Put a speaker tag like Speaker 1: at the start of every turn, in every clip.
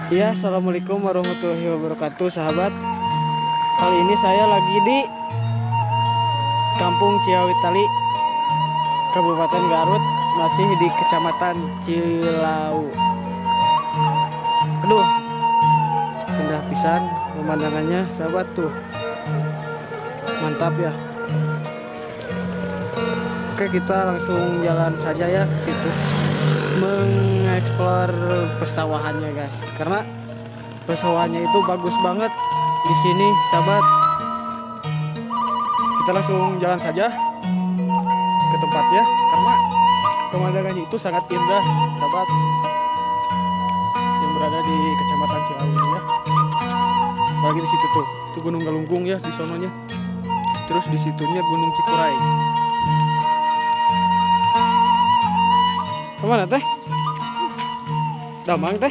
Speaker 1: Ya, assalamualaikum warahmatullahi wabarakatuh, sahabat. Kali ini saya lagi di Kampung Ciawitali, Kabupaten Garut, masih di Kecamatan Cilau. Aduh, indah pisan pemandangannya, sahabat tuh. Mantap ya. Oke, kita langsung jalan saja ya ke situ, mengeksplor persawahannya, guys. Karena persawahannya itu bagus banget di sini, sahabat. Kita langsung jalan saja ke tempatnya, karena pemandangannya itu sangat indah, sahabat. Yang berada di Kecamatan Cilau ini ya. Apalagi di situ tuh, itu Gunung Galunggung ya di sononya. Terus di situnya Gunung Cikuray. Kemana teh? Damang teh?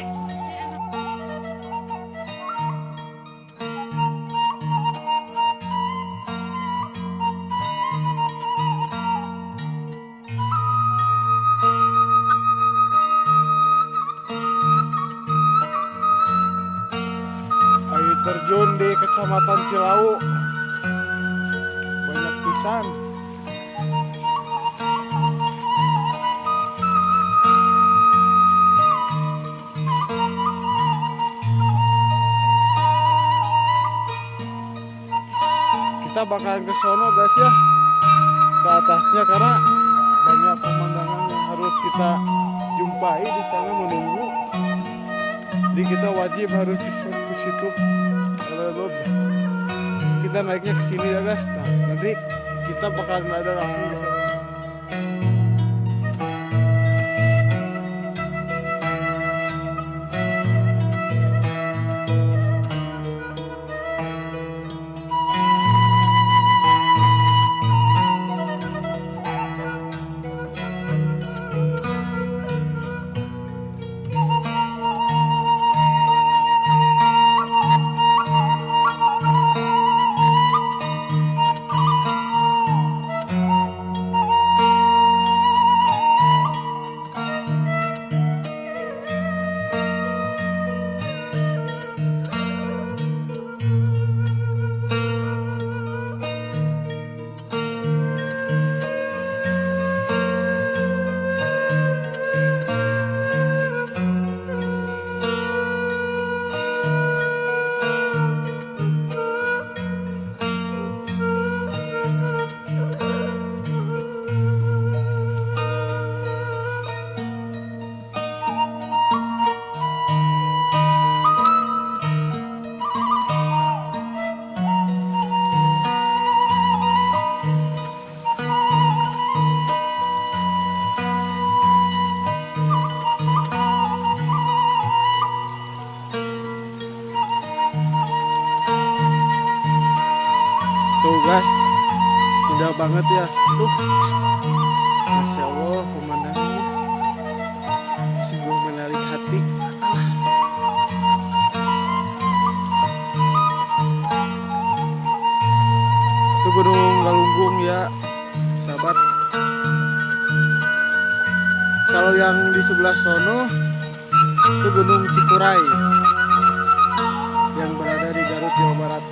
Speaker 1: Air terjun di Kecamatan Cilau banyak pisan. Kita bakalan ke sono, guys ya, ke atasnya, karena banyak pemandangan yang harus kita jumpai di sana menunggu. Jadi kita wajib harus ke situ. Kita naiknya ke sini ya, guys. Nah, nanti kita bakalan ada langsung di sana. Tuh, guys, indah banget ya. Tuh, Masya Allah, pemandangannya sungguh menarik hati. Itu Gunung Galunggung ya, sahabat. Kalau yang di sebelah sono itu Gunung Cikuray yang berada di Garut, Jawa Barat.